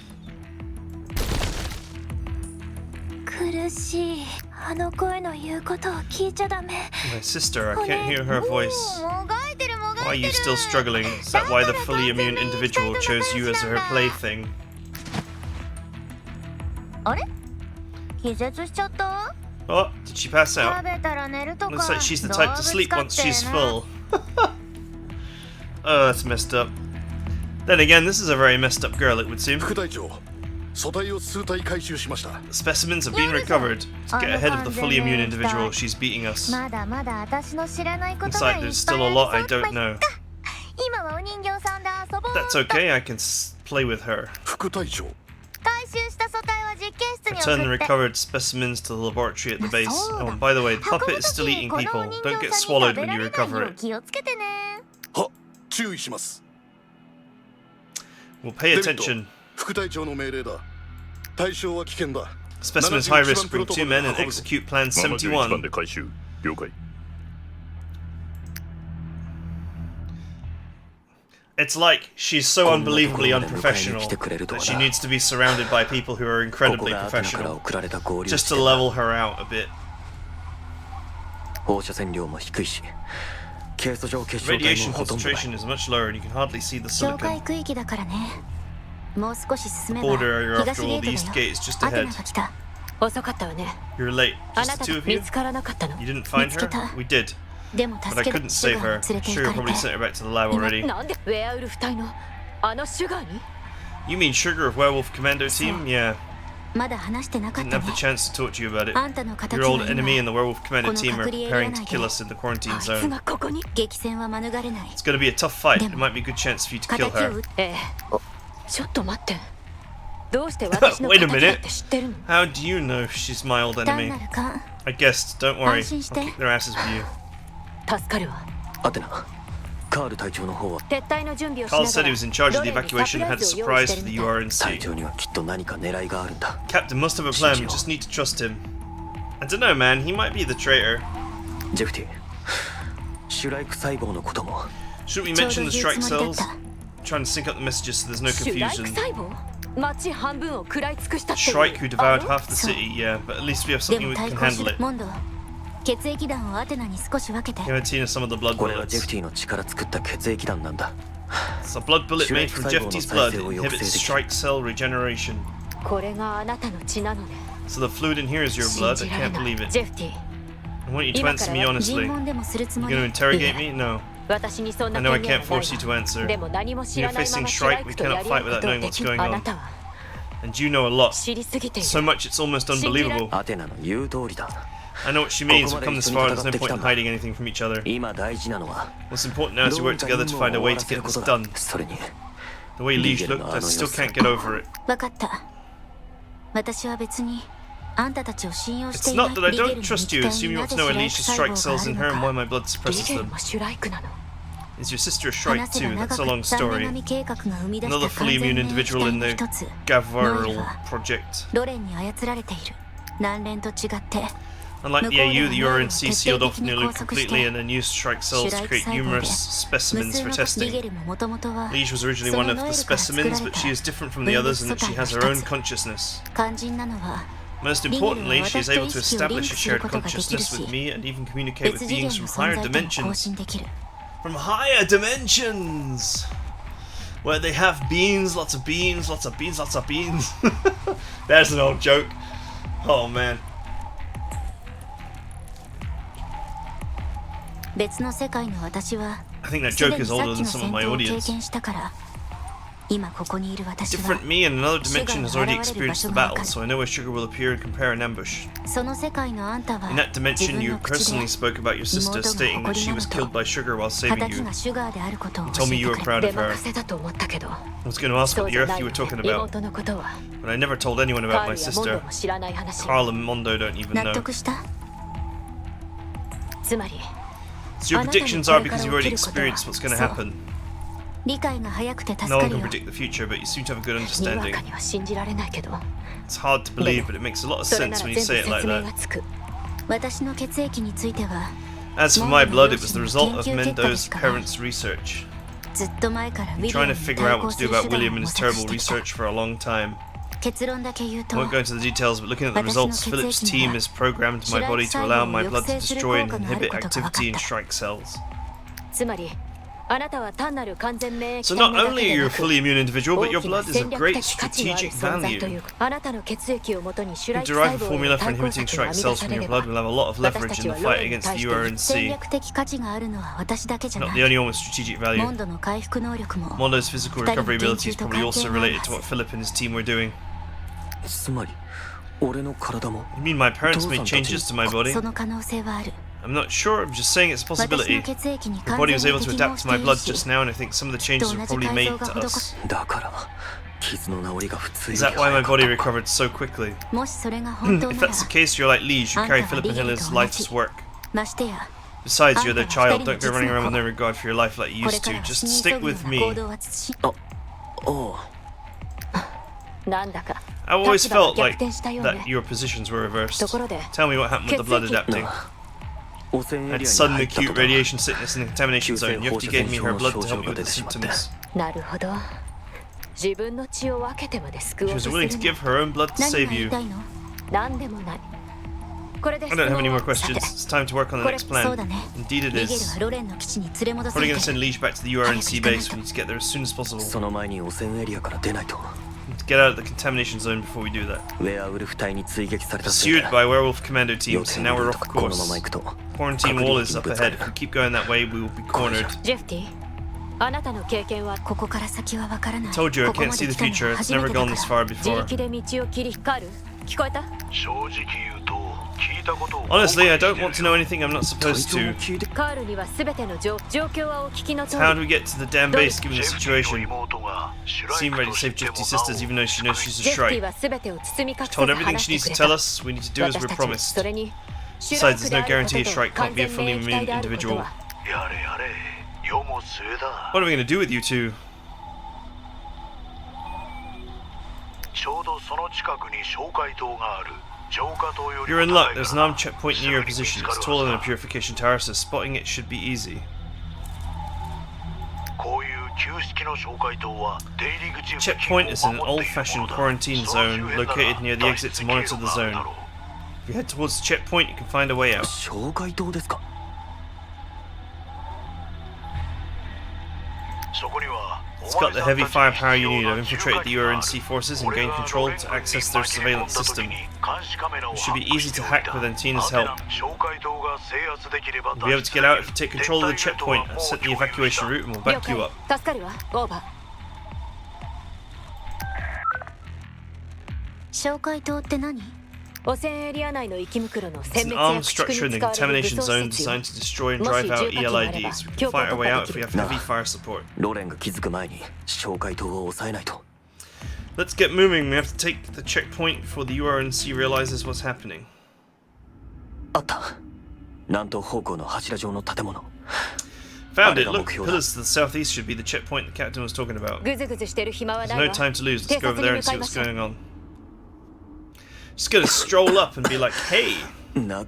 My sister, I can't hear her voice. Why are you still struggling? Is that why the fully immune individual chose you as her plaything? Oh, did she pass out? Looks like she's the type to sleep once she's full. Oh, that's messed up. Then again, this is a very messed up girl, it would seem. The specimens have been recovered. To get ahead of the fully immune individual, she's beating us. Looks like there's still a lot I don't know. That's okay, I can play with her. Return the recovered specimens to the laboratory at the base. Oh, and by the way, the puppet is still eating people. Don't get swallowed when you recover it. We'll pay attention. Specimen's high risk. Bring 2 men and execute Plan 71. It's like she's so unbelievably unprofessional that she needs to be surrounded by people who are incredibly professional, just to level her out a bit. Radiation concentration is much lower and you can hardly see the silicon. The border area after all, the east gate is just ahead. You're late. Just the two of you? You didn't find her? We did. But I couldn't save her. Sugar probably sent her back to the lab already. You mean Sugar of Werewolf Commando Team? Yeah. Didn't have the chance to talk to you about it. Your old enemy and the Werewolf Commando Team are preparing to kill us in the quarantine zone. It's gonna be a tough fight. It might be a good chance for you to kill her. Wait a minute. How do you know she's my old enemy? I guessed. Don't worry. I'll kick their asses with you. Carl said he was in charge of the evacuation and had a surprise for the URNC. Captain must have a plan, we just need to trust him. I don't know, man, he might be the traitor. Shouldn't we mention the strike cells? Trying to sync up the messages so there's no confusion. Shrike who devoured half the city, yeah, but at least we have something we can handle it. Give Tina some of the blood bullets. It's a blood bullet made from Jeffty's blood. It inhibits strike cell regeneration. So the fluid in here is your blood? I can't believe it. I want you to answer me honestly. You're going to interrogate me? No. I know I can't force you to answer. When you're facing Shrike, we cannot fight without knowing what's going on. And you know a lot. So much it's almost unbelievable. I know what she means, we've come this far, there's no point in hiding anything from each other. What's important now is we work together to find a way to get this done. The way Liege looked, I still can't get over it. It's not that I don't trust you, assume you want to know why Liege's strike cells in her and why my blood suppresses them. Is your sister a Shrike too? That's a long story. Another fully immune individual in the Gavvarl project. Unlike the AU, the URNC sealed off nearly completely and then used strike cells to create numerous specimens for testing. Liege was originally one of the specimens, but she is different from the others in that she has her own consciousness. Most importantly, she is able to establish a shared consciousness with me and even communicate with beings from higher dimensions. From higher dimensions! Where they have beans, lots of beans, lots of beans, lots of beans. There's an old joke. Oh man. I think that joke is older than some of my audience. Different me in another dimension has already experienced the battle, so I know where Sugar will appear and compare an ambush. In that dimension, you personally spoke about your sister, stating that she was killed by Sugar while saving you. You told me you were proud of her. I was going to ask what the Earth you were talking about, but I never told anyone about my sister. Carl and Mondo don't even know. So your predictions are because you've already experienced what's going to happen. No one can predict the future, but you seem to have a good understanding. It's hard to believe, but it makes a lot of sense when you say it like that. As for my blood, it was the result of Mendo's parents' research. I'm trying to figure out what to do about William and his terrible research for a long time. I won't go into the details, but looking at the results, Philip's team has programmed my body to allow my blood to destroy and inhibit activity in strike cells. So not only are you a fully immune individual, but your blood is of great strategic value. You can derive a formula for inhibiting strike cells from your blood will have a lot of leverage in the fight against the URNC. Not the only one with strategic value. Mondo's physical recovery ability is probably also related to what Philip and his team were doing. You mean my parents made changes to my body? I'm not sure, I'm just saying it's a possibility. Your body was able to adapt to my blood just now, and I think some of the changes were probably made to us. Is that why my body recovered so quickly? If that's the case, you're like Liege, you carry Philip and Hilla's life's work. Besides, you're their child, don't go running around with no regard for your life like you used to. Just stick with me. I always felt like that your positions were reversed. Tell me what happened with the blood adapting. I had sudden acute radiation sickness in the contamination zone. Yefty gave me her blood to help me with the symptoms. She was willing to give her own blood to save you. I don't have any more questions. It's time to work on the next plan. Indeed it is. Probably going to send Liege back to the URNC base. We need to get there as soon as possible. To get out of the contamination zone before we do that. Pursued by werewolf commando teams, and now we're off course. Quarantine wall is up ahead. If we keep going that way, we will be cornered. Told you I can't see the future. It's never gone this far before. Honestly, I don't want to know anything I'm not supposed to. How do we get to the damn base given the situation? Seem ready to save Jifty's sisters even though she knows she's a Shrike. She told everything she needs to tell us, we need to do as we're promised. Besides, there's no guarantee a Shrike can't be a fully immune individual. What are we going to do with you two? You're in luck. There's an armed checkpoint near your position. It's taller than a purification tower, so spotting it should be easy. Checkpoint is an old-fashioned quarantine zone located near the exit to monitor the zone. If you head towards the checkpoint, you can find a way out. It's got the heavy firepower you need. I've infiltrated the URNC forces and gained control to access their surveillance system. It should be easy to hack with Antina's help. You'll be able to get out if you take control of the checkpoint. I've set the evacuation route and we'll back you up. It's an armed structure in the contamination zone designed to destroy and drive out ELIDs. We can fight our way out if we have heavy fire support. Let's get moving. We have to take the checkpoint before the URNC realizes what's happening. Found it. Look, pillars to the southeast should be the checkpoint the captain was talking about. There's no time to lose. Let's go over there and see what's going on. Just gonna stroll up and be like, hey! It's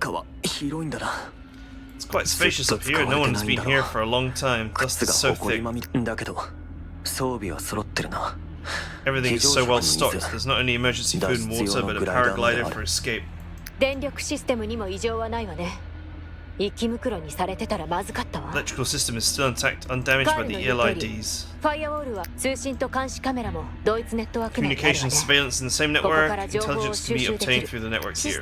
quite spacious up here. No one's been here for a long time. Dust is so thick. Everything is so well stocked. There's not only emergency food and water, but a paraglider for escape. Electrical system is still intact, undamaged by the ELIDs. Communication and surveillance in the same network. Intelligence can be obtained through the network here.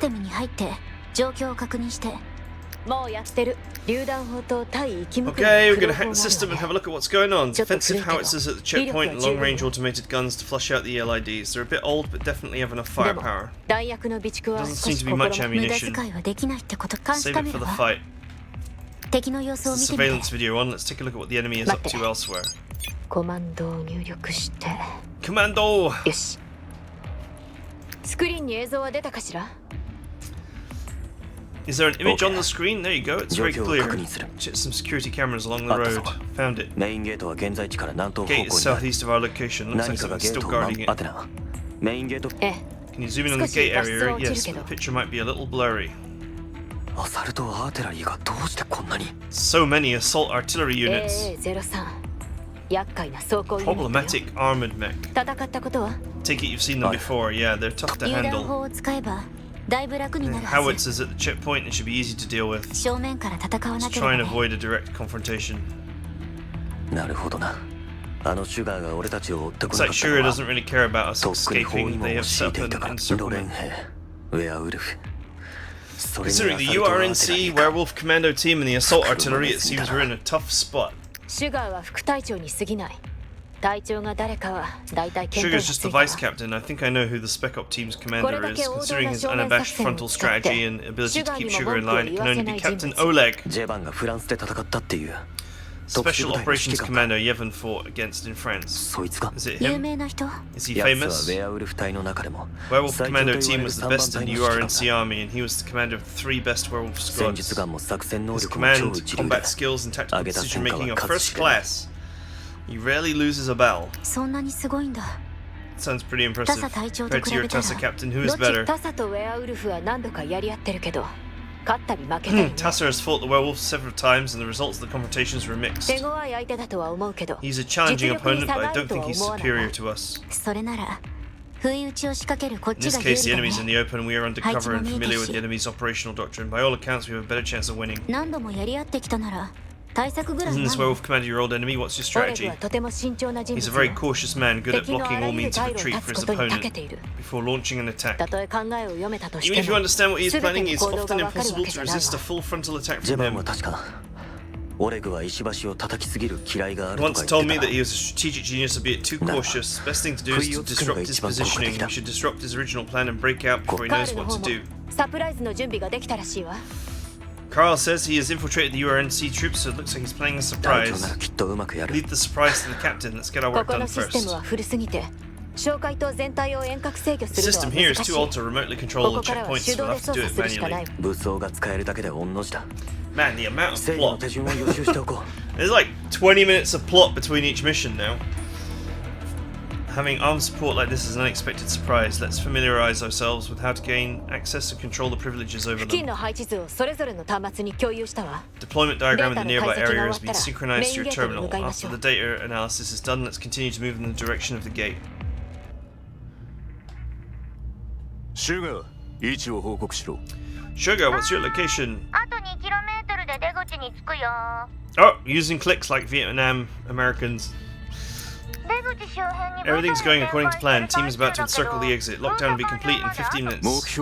Okay, we're gonna hack the system and have a look at what's going on. Defensive howitzers at the checkpoint and long-range automated guns to flush out the ELIDs. They're a bit old, but definitely have enough firepower. Doesn't seem to be much ammunition. Save it for the fight. There's a surveillance video on. Let's take a look at what the enemy is up to elsewhere. Commando! Is there an image on the screen? There you go, it's very clear. Check some security cameras along the road. Found it. Gate is southeast of our location. Looks like someone's still guarding it. Can you zoom in on the gate area? Yes, but the picture might be a little blurry. So many assault artillery units. Problematic armored mech. Take it you've seen them before. Yeah, they're tough to handle. Howitzers at the checkpoint, it should be easy to deal with. Let's try and avoid a direct confrontation. Looks like Sugar doesn't really care about us escaping. They have set up an encirclement. Considering the URNC, Werewolf Commando team and the assault artillery, it seems we're in a tough spot. Sugar's just the vice captain. I think I know who the Spec Op team's commander is. Considering his unabashed frontal strategy and ability to keep Sugar in line, it can only be Captain Oleg. Special Operations Commander Yevon fought against in France. Is it him? Is he famous? Werewolf Commando team was the best in the URNC army, and he was the commander of the 3 best werewolf squads. His command, combat skills, and tactical decision making are first class. He rarely loses a battle. Sounds pretty impressive. Compared to your Tassa captain, who is better? Tassa has fought the werewolves several times, and the results of the confrontations were mixed. He's a challenging opponent, but I don't think he's superior to us. In this case, the enemy's in the open, and we are undercover and familiar with the enemy's operational doctrine. By all accounts, we have a better chance of winning. Isn't this werewolf commander your old enemy? What's your strategy? He's a very cautious man, good at blocking all means of retreat for his opponent before launching an attack. Even if you understand what he is planning, it's often impossible to resist a full frontal attack from him. He once told me that he was a strategic genius, albeit too cautious. Best thing to do is to disrupt his positioning. We should disrupt his original plan and break out before he knows what to do. Carl says he has infiltrated the URNC troops, so it looks like he's playing a surprise. Leave the surprise to the captain. Let's get our work done first. The system here is too old to remotely control all the checkpoints, so we'll have to do it manually. Man, the amount of plot. There's like 20 minutes of plot between each mission now. Having armed support like this is an unexpected surprise. Let's familiarize ourselves with how to gain access and control the privileges over them. Deployment diagram in the nearby area has been synchronized to your terminal. After the data analysis is done, let's continue to move in the direction of the gate. Sugar, what's your location? Oh, using clicks like Vietnam Americans. Everything's going according to plan. Team is about to encircle the exit. Lockdown will be complete in 15 minutes.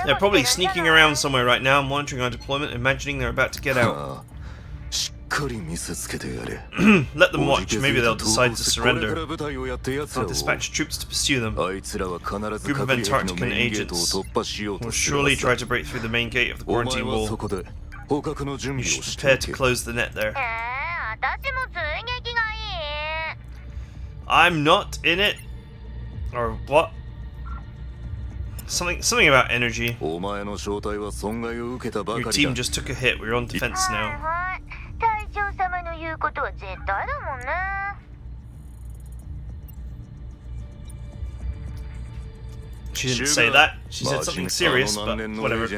They're probably sneaking around somewhere right now, monitoring our deployment, imagining they're about to get out. Let them watch. Maybe they'll decide to surrender. I'll dispatch troops to pursue them. Group of Antarctican agents will surely try to break through the main gate of the quarantine wall. You should prepare to close the net there. I'm not in it. Or what? Something about energy. Your team just took a hit. We're on defense now. She didn't say that. She said something serious, but whatever.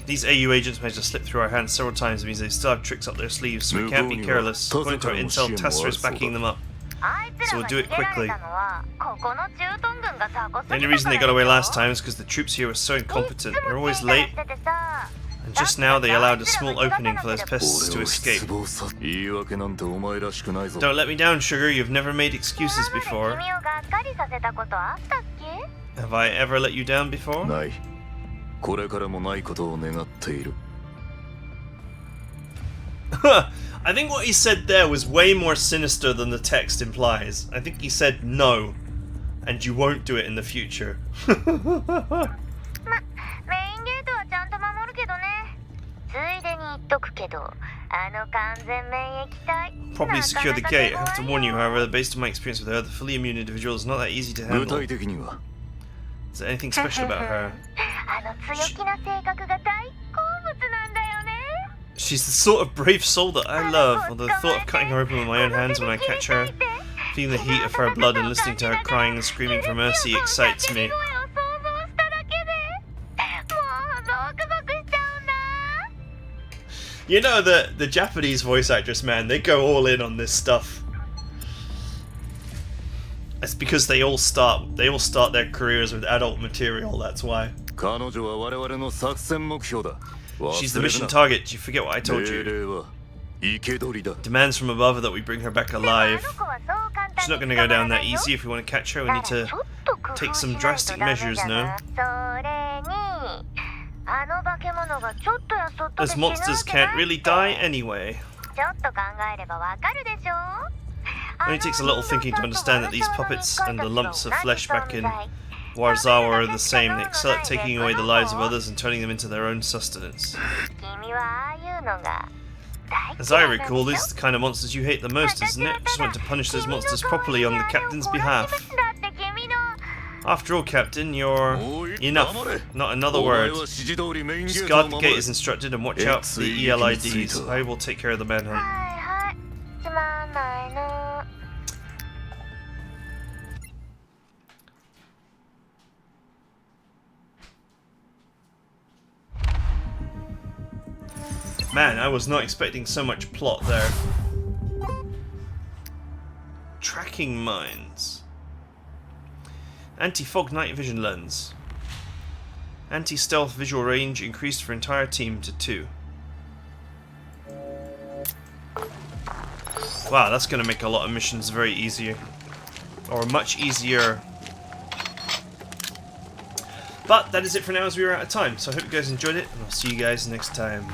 These AU agents managed to slip through our hands several times. It means they still have tricks up their sleeves, so we can't be careless. According to our intel, Tessera is backing them up. So we'll do it quickly. The only reason they got away last time is because the troops here were so incompetent. They're always late. And just now they allowed a small opening for those pests to escape. Don't let me down, Sugar. You've never made excuses before. Have I ever let you down before? I think what he said there was way more sinister than the text implies. I think he said no, and you won't do it in the future. Probably secure the gate. I have to warn you, however, based on my experience with her, the fully immune individual is not that easy to handle. Is there anything special about her? She's the sort of brave soul that I love, although the thought of cutting her open with my own hands when I catch her, feeling the heat of her blood and listening to her crying and screaming for mercy excites me. You know, the Japanese voice actress, man, they go all in on this stuff. It's because they all start their careers with adult material, that's why. She's the mission target. You forget what I told you. Demands from above that we bring her back alive. She's not going to go down that easy. If we want to catch her, we need to take some drastic measures, no? Those monsters can't really die anyway. Only takes a little thinking to understand that these puppets and the lumps of flesh back in Warzawa are the same. They excel at taking away the lives of others and turning them into their own sustenance. As I recall, these are the kind of monsters you hate the most, isn't it? Just want to punish those monsters properly on the captain's behalf. After all, Captain, you're... Enough. Not another word. Just guard the gate as instructed and watch out for the ELIDs. I will take care of the manhunt. Man, I was not expecting so much plot there. Tracking mines. Anti-fog night vision lens. Anti-stealth visual range increased for entire team to 2. Wow, that's going to make a lot of missions very easier. Or much easier. But that is it for now, as we are out of time. So I hope you guys enjoyed it, and I'll see you guys next time.